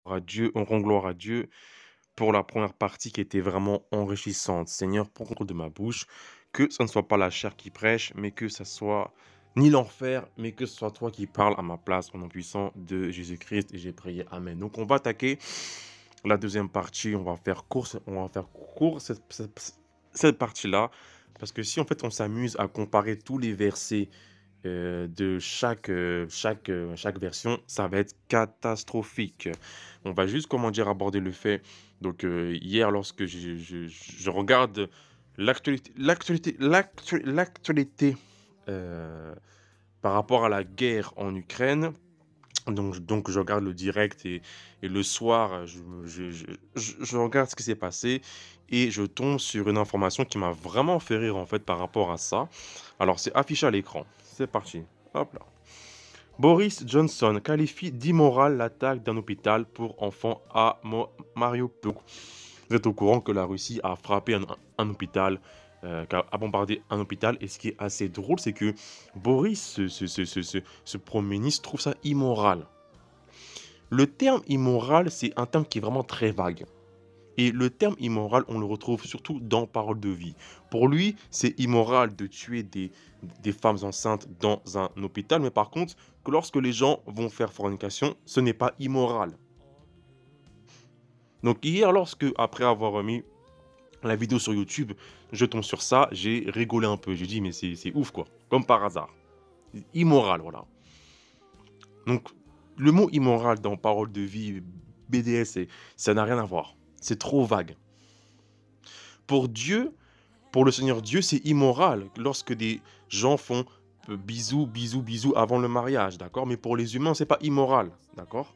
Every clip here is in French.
À Dieu, on rend gloire à Dieu pour la première partie qui était vraiment enrichissante. Seigneur, prends contrôle de ma bouche, que ce ne soit pas la chair qui prêche, mais que ce soit ni l'enfer, mais que ce soit toi qui parles à ma place, au nom puissant de Jésus-Christ. Et j'ai prié. Amen. Donc, on va attaquer la deuxième partie. On va faire court cette partie-là. Parce que si en fait on s'amuse à comparer tous les versets de chaque version, ça va être catastrophique. On va juste, comment dire, aborder le fait. Donc, hier, lorsque je regarde l'actualité euh, par rapport à la guerre en Ukraine, donc je regarde le direct et le soir, je regarde ce qui s'est passé et je tombe sur une information qui m'a vraiment fait rire en fait par rapport à ça. Alors, c'est affiché à l'écran. C'est parti. Hop là. Boris Johnson qualifie d'immoral l'attaque d'un hôpital pour enfants à Mariupol. Vous êtes au courant que la Russie a frappé un hôpital, a bombardé un hôpital. Et ce qui est assez drôle, c'est que Boris, ce Premier ministre, trouve ça immoral. Le terme immoral, c'est un terme qui est vraiment très vague. Et le terme immoral, on le retrouve surtout dans Parole de vie. Pour lui, c'est immoral de tuer des femmes enceintes dans un hôpital, mais par contre, que lorsque les gens vont faire fornication, ce n'est pas immoral. Donc hier, lorsque, après avoir mis la vidéo sur YouTube, je tombe sur ça, j'ai rigolé un peu. J'ai dit, mais c'est ouf quoi, comme par hasard. Immoral, voilà. Donc, le mot immoral dans Parole de vie, BDS, ça n'a rien à voir. C'est trop vague. Pour Dieu, pour le Seigneur Dieu, c'est immoral lorsque des gens font bisous, bisous, bisous avant le mariage, d'accord? Mais pour les humains, c'est pas immoral, d'accord?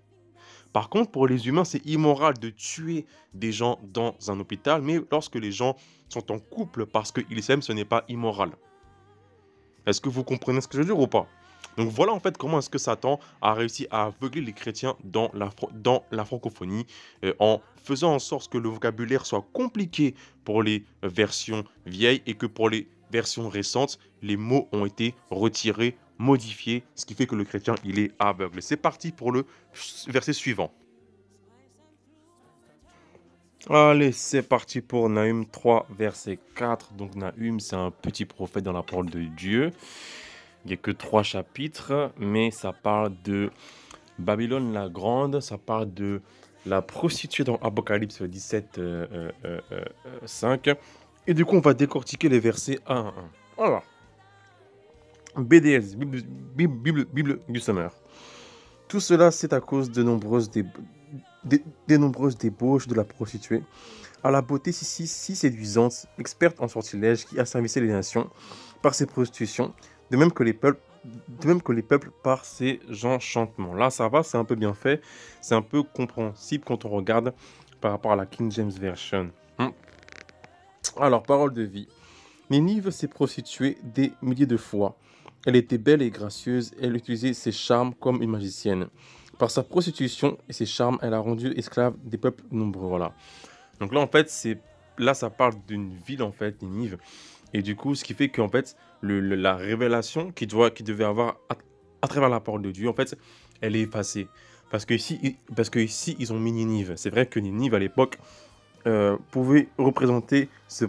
Par contre, pour les humains, c'est immoral de tuer des gens dans un hôpital, mais lorsque les gens sont en couple parce qu'ils s'aiment, ce n'est pas immoral. Est-ce que vous comprenez ce que je veux dire ou pas? Donc voilà en fait comment est-ce que Satan a réussi à aveugler les chrétiens dans la francophonie en faisant en sorte que le vocabulaire soit compliqué pour les versions vieilles et que pour les versions récentes, les mots ont été retirés, modifiés, ce qui fait que le chrétien il est aveugle. C'est parti pour le verset suivant. Allez, c'est parti pour Nahum 3, verset 4. Donc Nahum, c'est un petit prophète dans la parole de Dieu. Il n'y a que 3 chapitres, mais ça parle de Babylone la Grande, ça parle de la prostituée dans Apocalypse 17, 5. Et du coup, on va décortiquer les versets 1 à 1. Voilà. BDS, Bible du Summer. Tout cela, c'est à cause de des nombreuses débauches de la prostituée, à la beauté si séduisante, experte en sortilèges qui asservissait les nations par ses prostitutions, de même que les peuples par ses enchantements. Là, ça va, c'est un peu bien fait, c'est un peu compréhensible quand on regarde par rapport à la King James Version. Alors, parole de vie. Ninive s'est prostituée des milliers de fois. Elle était belle et gracieuse, elle utilisait ses charmes comme une magicienne. Par sa prostitution et ses charmes, elle a rendu esclaves des peuples nombreux. Voilà. Donc là, en fait, là, ça parle d'une ville, en fait, Ninive. Et du coup, ce qui fait qu'en fait, la révélation qu'il devait avoir à travers la parole de Dieu, en fait, elle est effacée. Parce que ici, ils ont mis Ninive. C'est vrai que Ninive, à l'époque, pouvait représenter ce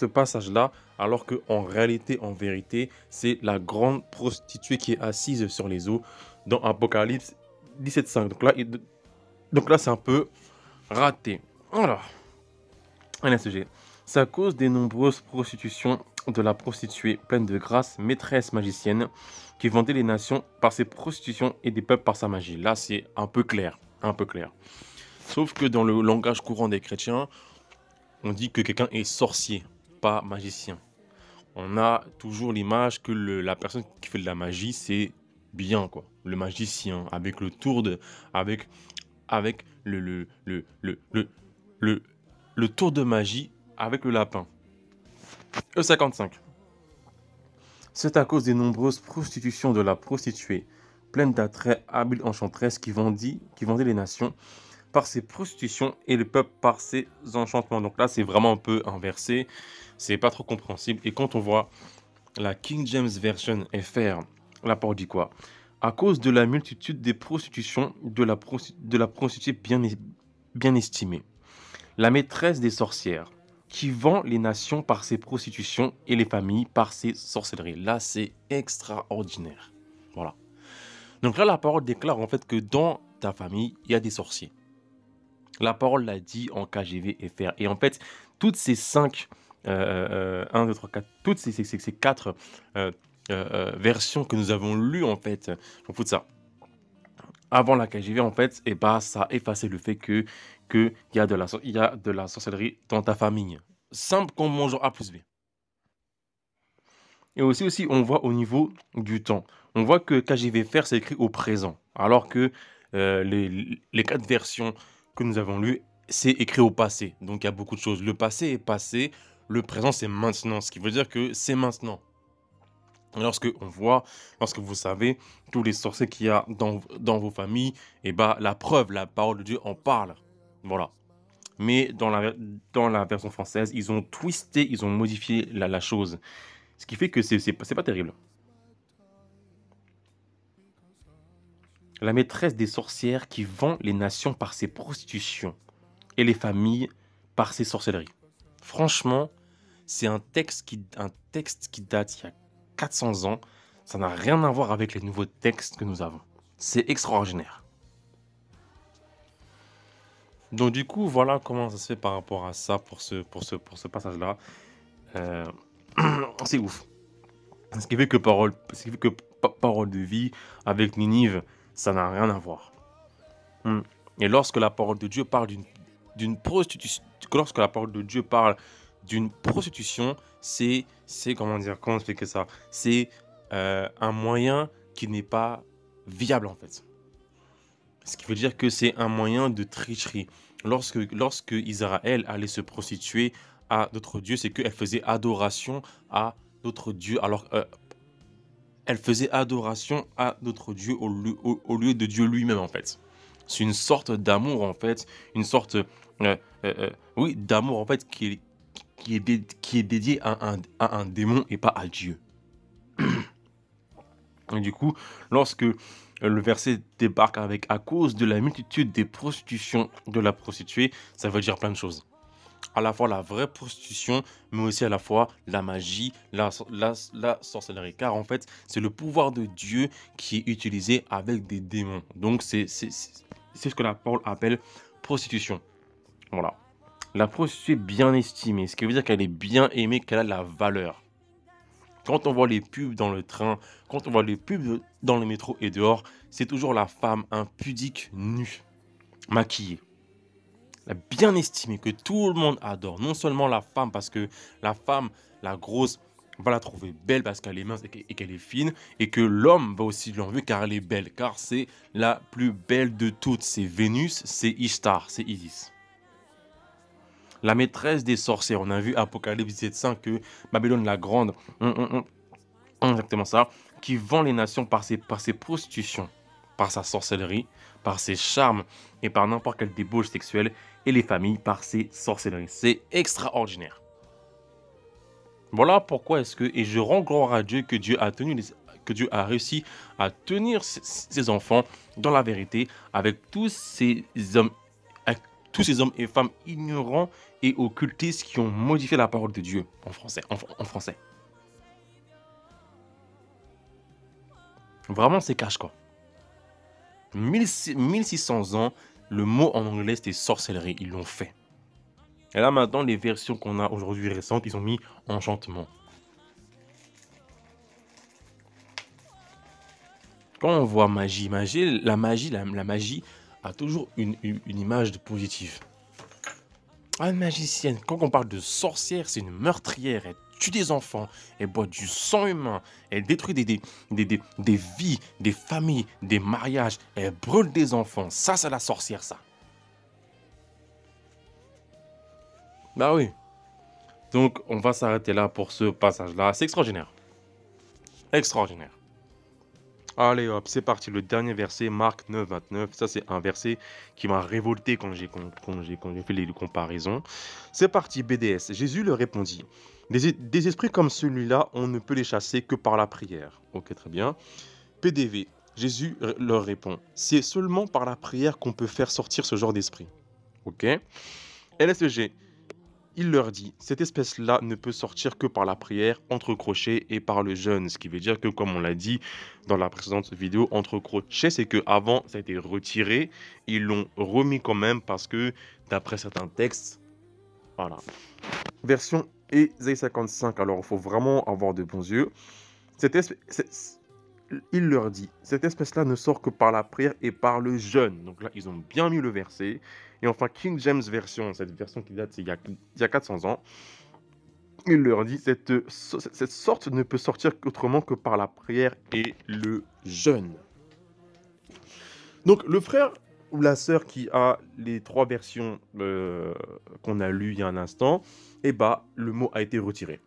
passage-là, alors qu'en réalité, en vérité, c'est la grande prostituée qui est assise sur les eaux dans Apocalypse 17.5. Donc là, c'est un peu raté. Voilà. Un SG. C'est à cause des nombreuses prostitutions de la prostituée pleine de grâce, maîtresse magicienne, qui vendait les nations par ses prostitutions et des peuples par sa magie. Là, c'est un peu clair. Un peu clair. Sauf que dans le langage courant des chrétiens, on dit que quelqu'un est sorcier, pas magicien. On a toujours l'image que la personne qui fait de la magie, c'est bien, quoi. Le magicien, avec le tour de... avec le tour de magie avec le lapin. E55. C'est à cause des nombreuses prostitutions de la prostituée, pleine d'attraits, habile enchanteresse qui vendait les nations par ses prostitutions et le peuple par ses enchantements. Donc là, c'est vraiment un peu inversé, c'est pas trop compréhensible. Et quand on voit la King James Version FR, la parole dit quoi? À cause de la multitude des prostitutions de la prostituée bien estimée, la maîtresse des sorcières, qui vend les nations par ses prostitutions et les familles par ses sorcelleries. Là, c'est extraordinaire. Voilà. Donc là, la parole déclare en fait que dans ta famille, il y a des sorciers. La parole l'a dit en KJV et FR. Et en fait, toutes ces 5, 1, 2, 3, 4, toutes ces 4 versions que nous avons lues, en fait, j'en fous de ça. Avant la KJV, en fait, et bah, ça a effacé le fait qu'il y a de la sorcellerie dans ta famille. Simple comme bonjour A plus B. Et aussi, on voit au niveau du temps. On voit que KJV faire, c'est écrit au présent. Alors que les 4 versions que nous avons lues, c'est écrit au passé. Donc, il y a beaucoup de choses. Le passé est passé, le présent, c'est maintenant. Ce qui veut dire que c'est maintenant. Lorsque vous savez tous les sorciers qu'il y a dans vos familles, et bah, la preuve, la parole de Dieu en parle. Voilà. Mais dans la version française, ils ont twisté, ils ont modifié la chose. Ce qui fait que c'est pas terrible. La maîtresse des sorcières qui vend les nations par ses prostitutions et les familles par ses sorcelleries. Franchement, c'est un texte qui date il y a 400 ans. Ça n'a rien à voir avec les nouveaux textes que nous avons. C'est extraordinaire. Donc du coup, voilà comment ça se fait par rapport à ça pour ce passage-là. C'est ouf. Ce qui fait que parole de vie avec Ninive, ça n'a rien à voir. Et lorsque la parole de Dieu parle d'une prostitution, lorsque la parole de Dieu parle d'une prostitution, c'est comment expliquer ça? C'est un moyen qui n'est pas viable en fait. Ce qui veut dire que c'est un moyen de tricherie. Lorsque Israël allait se prostituer à d'autres dieux, c'est qu'elle faisait adoration à d'autres dieux. Alors, elle faisait adoration à d'autres dieux au lieu de Dieu lui-même en fait. C'est une sorte d'amour en fait, une sorte, oui, d'amour en fait qui est dédié à un démon et pas à Dieu. Et du coup, lorsque le verset débarque avec « à cause de la multitude des prostitutions de la prostituée », ça veut dire plein de choses. À la fois la vraie prostitution, mais aussi à la fois la magie, la sorcellerie. Car en fait, c'est le pouvoir de Dieu qui est utilisé avec des démons. Donc, c'est ce que la parole appelle prostitution. Voilà. La prostituée bien estimée, ce qui veut dire qu'elle est bien aimée, qu'elle a de la valeur. Quand on voit les pubs dans le train, quand on voit les pubs dans le métro et dehors, c'est toujours la femme impudique, nue, maquillée. La bien estimée, que tout le monde adore. Non seulement la femme, parce que la femme, la grosse, va la trouver belle parce qu'elle est mince et qu'elle est fine. Et que l'homme va aussi l'enlever car elle est belle. Car c'est la plus belle de toutes. C'est Vénus, c'est Ishtar, c'est Isis. La maîtresse des sorcières. On a vu Apocalypse 17:5 que Babylone la grande, exactement ça, qui vend les nations par ses prostitutions, par sa sorcellerie, par ses charmes et par n'importe quelle débauche sexuelle, et les familles par ses sorcelleries. C'est extraordinaire. Voilà pourquoi et je rends gloire à Dieu que Dieu a réussi à tenir ses enfants dans la vérité avec tous ces hommes et femmes ignorants et occultistes qui ont modifié la parole de Dieu en français. Vraiment, c'est cache quoi. 1600 ans, le mot en anglais c'était sorcellerie, ils l'ont fait. Et là maintenant, les versions qu'on a aujourd'hui récentes, ils ont mis enchantement. Quand on voit magie, la magie a toujours une image de positive. Une magicienne, quand on parle de sorcière, c'est une meurtrière, elle tue des enfants, elle boit du sang humain, elle détruit des vies, des familles, des mariages, elle brûle des enfants. Ça, c'est la sorcière, ça. Bah oui. Donc, on va s'arrêter là pour ce passage-là. C'est extraordinaire. Extraordinaire. Allez hop, c'est parti. Le dernier verset, Marc 9, 29. Ça, c'est un verset qui m'a révolté quand j'ai fait les comparaisons. C'est parti, BDS. Jésus leur répondit. Des esprits comme celui-là, on ne peut les chasser que par la prière. Ok, très bien. PDV. Jésus leur répond, c'est seulement par la prière qu'on peut faire sortir ce genre d'esprit. Ok? LSEG, il leur dit, cette espèce-là ne peut sortir que par la prière, entre crochets et par le jeûne. Ce qui veut dire que, comme on l'a dit dans la précédente vidéo, entre crochets, c'est qu'avant, ça a été retiré. Ils l'ont remis quand même parce que, d'après certains textes, voilà. Version Ésaïe 55. Alors, il faut vraiment avoir de bons yeux. Il leur dit, cette espèce-là ne sort que par la prière et par le jeûne. Donc là, ils ont bien mis le verset. Et enfin, King James Version, cette version qui date il y a 400 ans, il leur dit, cette sorte ne peut sortir qu'autrement que par la prière et le jeûne. Donc le frère ou la sœur qui a les trois versions qu'on a lues il y a un instant, eh ben, le mot a été retiré.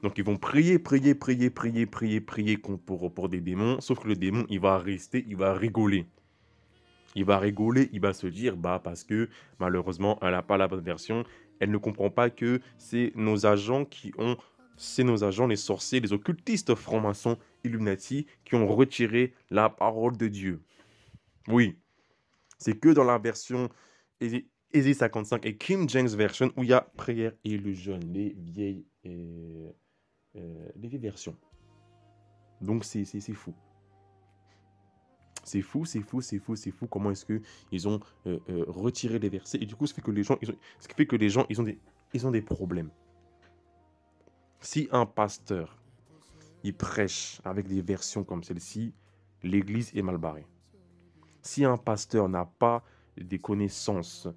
Donc ils vont prier pour des démons, sauf que le démon, il va rester, il va rigoler. Il va rigoler, il va se dire, bah parce que malheureusement, elle n'a pas la bonne version, elle ne comprend pas que c'est nos agents les sorciers, les occultistes francs-maçons, Illuminati, qui ont retiré la parole de Dieu. Oui, c'est que dans la version Ésaïe 55 et King James Version où il y a prière et le jeûne, les vieilles versions. Donc c'est fou. C'est fou comment est-ce qu'ils ont retiré les versets. Et du coup, ce qui fait que les gens, ils ont des problèmes. Si un pasteur, il prêche avec des versions comme celle-ci, l'église est mal barrée. Si un pasteur n'a pas des connaissances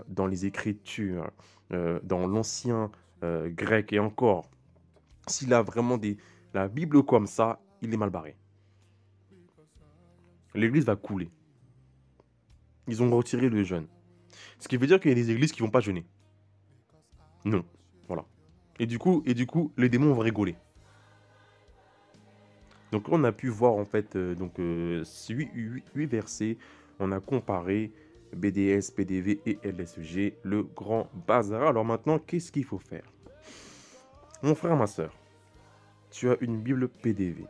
dans les Écritures, dans l'ancien grec et encore, s'il a vraiment la Bible comme ça, il est mal barré. L'église va couler. Ils ont retiré le jeûne. Ce qui veut dire qu'il y a des églises qui vont pas jeûner. Non. Voilà. Et du coup, les démons vont rigoler. Donc on a pu voir en fait 8 versets. On a comparé BDS, PDV et LSEG, le grand bazar. Alors maintenant, qu'est-ce qu'il faut faire? Mon frère, ma soeur, tu as une Bible PDV.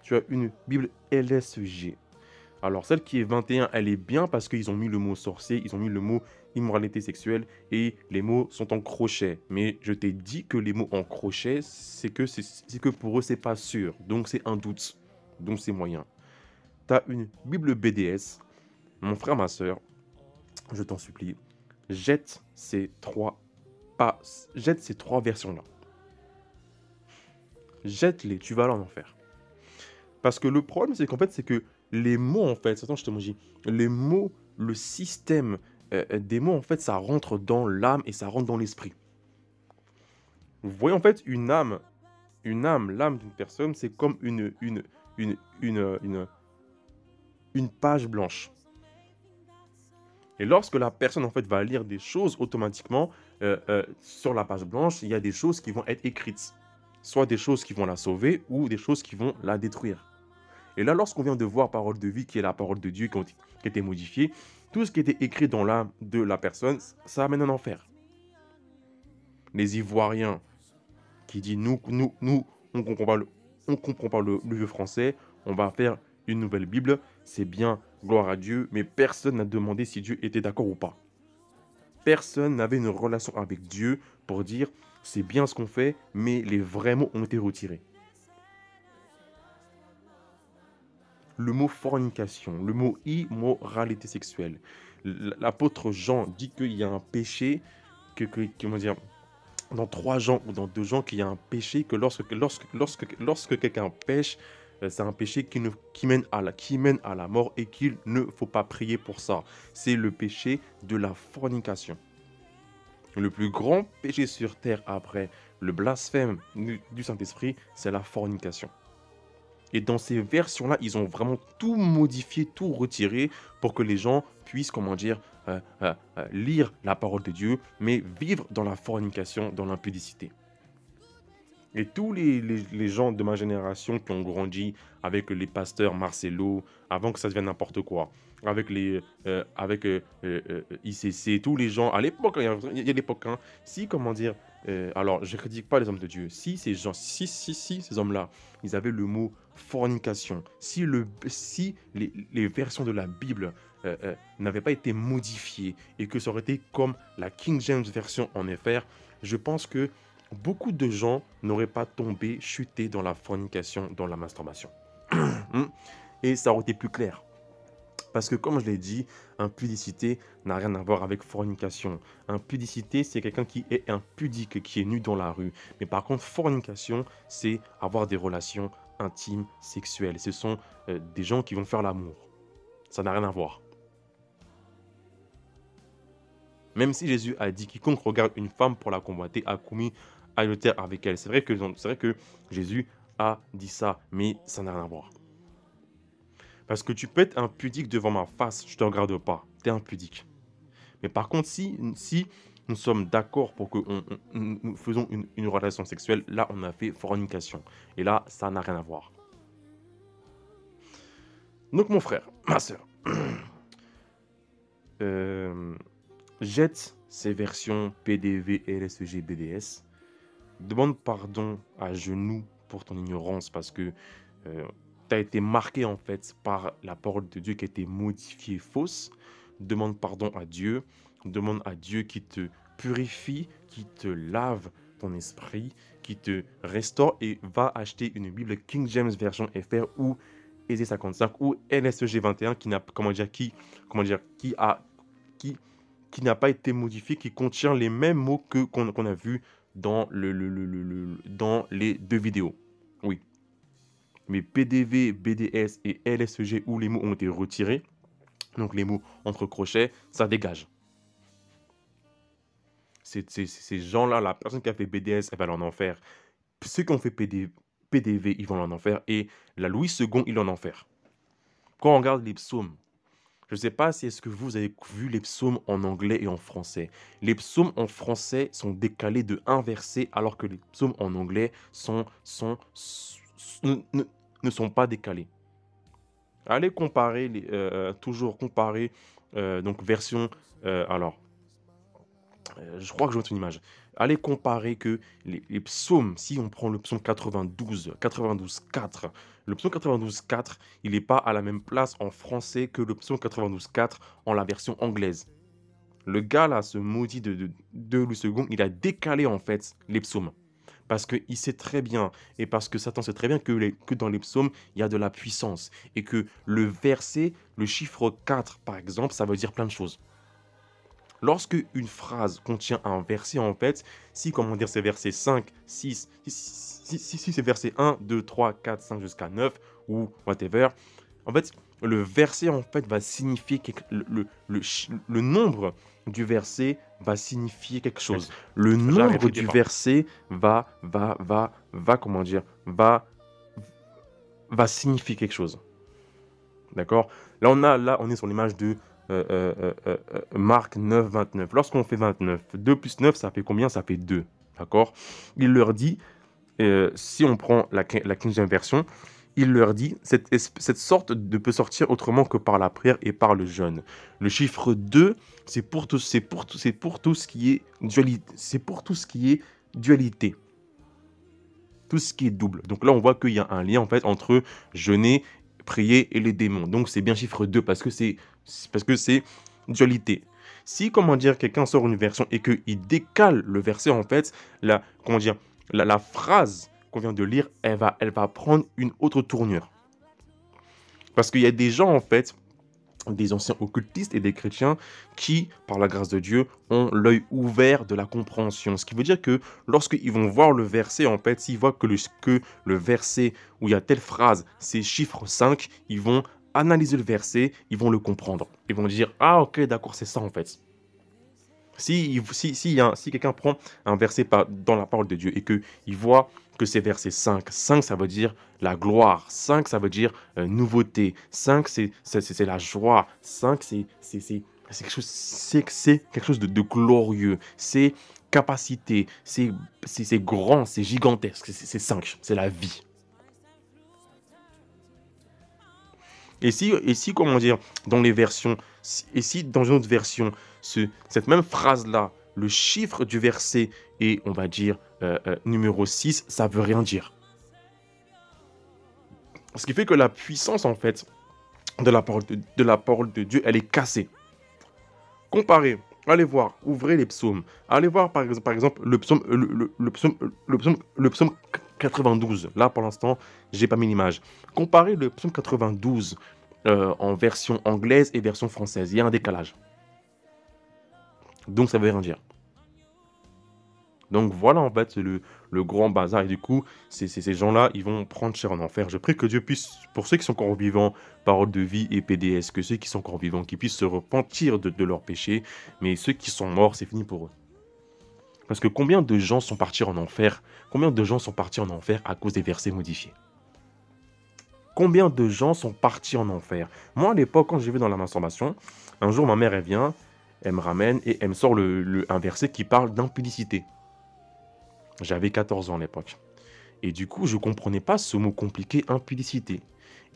Tu as une Bible LSEG. Alors celle qui est 21, elle est bien parce qu'ils ont mis le mot sorcier, ils ont mis le mot immoralité sexuelle et les mots sont en crochet. Mais je t'ai dit que les mots en crochet, c'est que pour eux, c'est pas sûr. Donc c'est un doute. Donc c'est moyen. Tu as une Bible BDS. Mon frère, ma soeur, je t'en supplie, jette ces trois versions-là. Jette-les, tu vas aller en enfer. Parce que le problème, c'est qu'en fait, c'est que les mots, en fait, attends, je te dis, les mots, le système des mots, en fait, ça rentre dans l'âme et ça rentre dans l'esprit. Vous voyez, en fait, l'âme d'une personne, c'est comme une page blanche. Et lorsque la personne, en fait, va lire des choses, automatiquement, sur la page blanche, il y a des choses qui vont être écrites. Soit des choses qui vont la sauver ou des choses qui vont la détruire. Et là, lorsqu'on vient de voir parole de vie, qui est la parole de Dieu, qui a été modifiée, tout ce qui était écrit dans l'âme de la personne, ça amène un enfer. Les Ivoiriens qui disent nous, on comprend pas le vieux français, on va faire une nouvelle Bible, c'est bien, gloire à Dieu, mais personne n'a demandé si Dieu était d'accord ou pas. Personne n'avait une relation avec Dieu pour dire c'est bien ce qu'on fait, mais les vrais mots ont été retirés. Le mot fornication, le mot immoralité sexuelle. L'apôtre Jean dit qu'il y a un péché, comment dire, dans 3 Jean ou dans 2 Jean, qu'il y a un péché que lorsque quelqu'un pêche, c'est un péché qui mène à la mort et qu'il ne faut pas prier pour ça. C'est le péché de la fornication. Le plus grand péché sur terre après le blasphème du Saint-Esprit, c'est la fornication. Et dans ces versions-là, ils ont vraiment tout modifié, tout retiré pour que les gens puissent, lire la parole de Dieu, mais vivre dans la fornication, dans l'impudicité. Et tous les gens de ma génération qui ont grandi avec les pasteurs Marcelo, avant que ça devienne n'importe quoi, avec ICC, tous les gens, à l'époque, il y a l'époque, hein, si, alors, je ne critique pas les hommes de Dieu. Si ces gens, si ces hommes-là, ils avaient le mot fornication, si les versions de la Bible n'avaient pas été modifiées et que ça aurait été comme la King James version en effet, je pense que beaucoup de gens n'auraient pas tombé, chuté dans la fornication, dans la masturbation. Et ça aurait été plus clair. Parce que comme je l'ai dit, impudicité n'a rien à voir avec fornication. Impudicité, c'est quelqu'un qui est impudique, qui est nu dans la rue. Mais par contre, fornication, c'est avoir des relations intimes, sexuelles. Ce sont des gens qui vont faire l'amour. Ça n'a rien à voir. Même si Jésus a dit quiconque regarde une femme pour la convoiter a commis adultère avec elle. C'est vrai que Jésus a dit ça, mais ça n'a rien à voir. Parce que tu peux être impudique devant ma face, je ne te regarde pas, tu es impudique. Mais par contre, si nous sommes d'accord pour que nous faisons une relation sexuelle, là, on a fait fornication. Et là, ça n'a rien à voir. Donc, mon frère, ma soeur, jette ces versions PDV, LSEG, BDS. Demande pardon à genoux pour ton ignorance parce que tu as été marqué en fait par la parole de Dieu qui a été modifiée fausse. Demande pardon à Dieu. Demande à Dieu qui te purifie, qui te lave ton esprit, qui te restaure et va acheter une Bible King James Version FR ou Ésée 55 ou LSEG 21 qui n'a pas été modifié, qui contient les mêmes mots qu'on a vus dans les deux vidéos. Oui. Mais PDV, BDS et LSEG où les mots ont été retirés, donc les mots entre crochets, ça dégage. Ces gens-là, la personne qui a fait BDS, elle va aller en enfer. Ceux qui ont fait PDV, ils vont en enfer. Et la Louis II, il est en enfer. Quand on regarde les psaumes, je ne sais pas si est-ce que vous avez vu les psaumes en anglais et en français. Les psaumes en français sont décalés de un verset, alors que les psaumes en anglais ne sont pas décalés. Allez comparer, toujours comparer, donc version, je crois que je vois une image. Allez comparer que les psaumes, si on prend le psaume 92.4, le psaume 92.4, il n'est pas à la même place en français que le psaume 92.4 en la version anglaise. Le gars là, ce maudit de Louis II, il a décalé en fait les psaumes. Parce qu'il sait très bien, et parce que Satan sait très bien que dans les psaumes, il y a de la puissance. Et que le verset, le chiffre 4 par exemple, ça veut dire plein de choses. Lorsque une phrase contient un verset, en fait, si, comment dire, c'est verset 5, 6, si c'est verset 1, 2, 3, 4, 5 jusqu'à 9, ou whatever, en fait, le verset, en fait, va signifier, le nombre du verset va signifier quelque chose. Le nombre du verset va signifier quelque chose. D'accord ? Là, on est sur l'image de Marc 9, 29. Lorsqu'on fait 29, 2 plus 9, ça fait combien? Ça fait 2. D'accord? Il leur dit, si on prend la 15e version, il leur dit, cette sorte ne peut sortir autrement que par la prière et par le jeûne. Le chiffre 2, c'est pour tout ce qui est dualité. C'est pour tout ce qui est dualité. Tout ce qui est double. Donc là, on voit qu'il y a un lien en fait entre jeûner, prier et les démons. Donc c'est bien chiffre 2 parce que c'est dualité. Si, quelqu'un sort une version et qu'il décale le verset, en fait, la phrase qu'on vient de lire, elle va prendre une autre tournure. Parce qu'il y a des gens, en fait, des anciens occultistes et des chrétiens qui, par la grâce de Dieu, ont l'œil ouvert de la compréhension. Ce qui veut dire que lorsqu'ils vont voir le verset, en fait, s'ils voient que le verset où il y a telle phrase, c'est chiffre 5, ils vont analyser le verset, ils vont le comprendre. Ils vont dire « Ah, ok, d'accord, c'est ça, en fait. » Si quelqu'un prend un verset dans la parole de Dieu et qu'il voit que c'est verset 5, 5 ça veut dire la gloire, 5 ça veut dire nouveauté, 5 c'est la joie, 5 c'est quelque chose de glorieux, c'est capacité, c'est grand, c'est gigantesque, c'est 5, c'est la vie. Et si dans les versions, et si dans une autre version, cette même phrase-là, le chiffre du verset et on va dire numéro 6, ça veut rien dire. Ce qui fait que la puissance, en fait, de la parole de Dieu, elle est cassée. Comparez, allez voir, ouvrez les psaumes. Allez voir, par exemple, le psaume 92. Là, pour l'instant, je n'ai pas mis l'image. Comparez le psaume 92 en version anglaise et version française. Il y a un décalage. Donc, ça veut rien dire. Donc voilà en fait le grand bazar. Et du coup, ces gens-là, ils vont prendre cher en enfer. Je prie que Dieu puisse, pour ceux qui sont encore vivants, parole de vie et PDS, que ceux qui sont encore vivants, qu'ils puissent se repentir de leurs péchés. Mais ceux qui sont morts, c'est fini pour eux. Parce que combien de gens sont partis en enfer? Combien de gens sont partis en enfer à cause des versets modifiés? Combien de gens sont partis en enfer? Moi, à l'époque, quand je vivais dans la masturbation, un jour, ma mère, elle vient, elle me ramène et elle me sort un verset qui parle d'impudicité. J'avais 14 ans à l'époque. Et du coup, je ne comprenais pas ce mot compliqué, impudicité.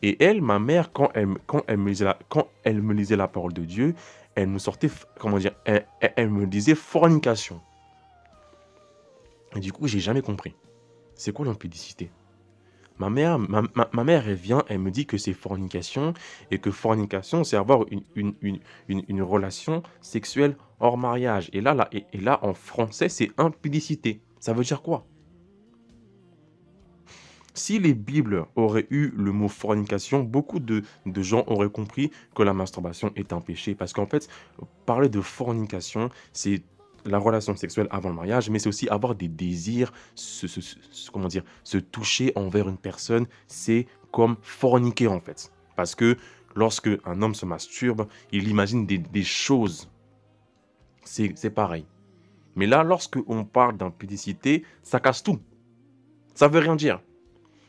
Et elle, ma mère, quand elle me lisait la parole de Dieu, elle me sortait, comment dire, elle me disait fornication. Et du coup, j'ai jamais compris. C'est quoi l'impudicité? Ma mère, elle vient, elle me dit que c'est fornication, et que fornication, c'est avoir une relation sexuelle hors mariage. Et là, en français, c'est impudicité. Ça veut dire quoi? Si les Bibles auraient eu le mot fornication, beaucoup de gens auraient compris que la masturbation est un péché. Parce qu'en fait, parler de fornication, c'est la relation sexuelle avant le mariage, mais c'est aussi avoir des désirs, comment dire, se toucher envers une personne, c'est comme forniquer en fait. Parce que lorsque un homme se masturbe, il imagine des choses. C'est pareil. Mais là, lorsque on parle d'impudicité, ça casse tout. Ça veut rien dire.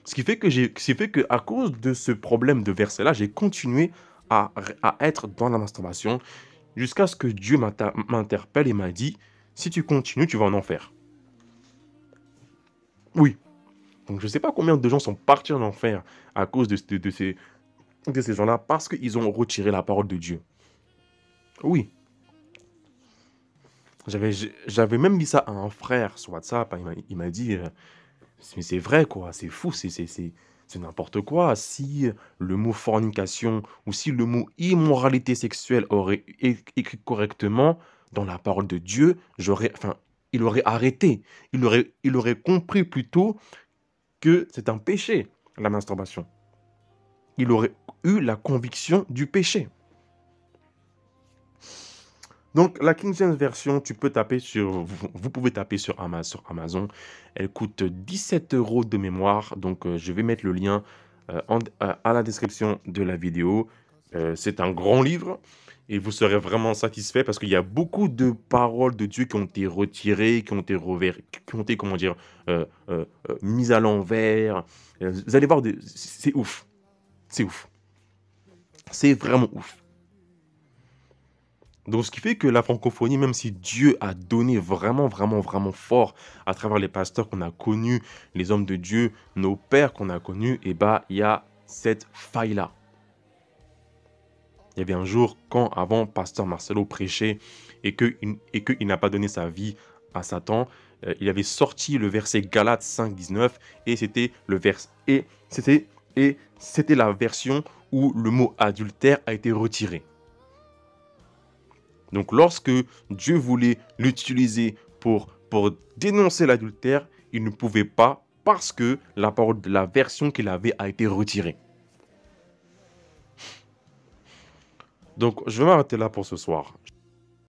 Ce qui fait que à cause de ce problème de verset-là, j'ai continué à être dans la masturbation jusqu'à ce que Dieu m'interpelle et m'a dit, si tu continues, tu vas en enfer. Oui. Donc je ne sais pas combien de gens sont partis en enfer à cause de ces gens-là parce qu'ils ont retiré la parole de Dieu. Oui. J'avais même mis ça à un frère sur WhatsApp. Il m'a dit, mais c'est vrai quoi, c'est fou, c'est n'importe quoi. Si le mot fornication ou si le mot immoralité sexuelle aurait écrit correctement dans la parole de Dieu, il aurait arrêté. Il aurait compris plutôt que c'est un péché, la masturbation. Il aurait eu la conviction du péché. Donc, la King James version, vous pouvez taper sur Amazon. Elle coûte 17 € de mémoire. Donc, je vais mettre le lien à la description de la vidéo. C'est un grand livre et vous serez vraiment satisfait parce qu'il y a beaucoup de paroles de Dieu qui ont été retirées, qui ont été comment dire, mises à l'envers. Vous allez voir, c'est ouf. C'est ouf. C'est vraiment ouf. Donc, ce qui fait que la francophonie, même si Dieu a donné vraiment, vraiment, vraiment fort à travers les pasteurs qu'on a connus, les hommes de Dieu, nos pères qu'on a connus, et bah, il y a cette faille-là. Il y avait un jour, quand avant Pasteur Marcelo prêchait et qu'il n'a pas donné sa vie à Satan, il avait sorti le verset Galates 5,19 et c'était la version où le mot adultère a été retiré. Donc, lorsque Dieu voulait l'utiliser pour dénoncer l'adultère, il ne pouvait pas parce que la version qu'il avait a été retirée. Donc, je vais m'arrêter là pour ce soir.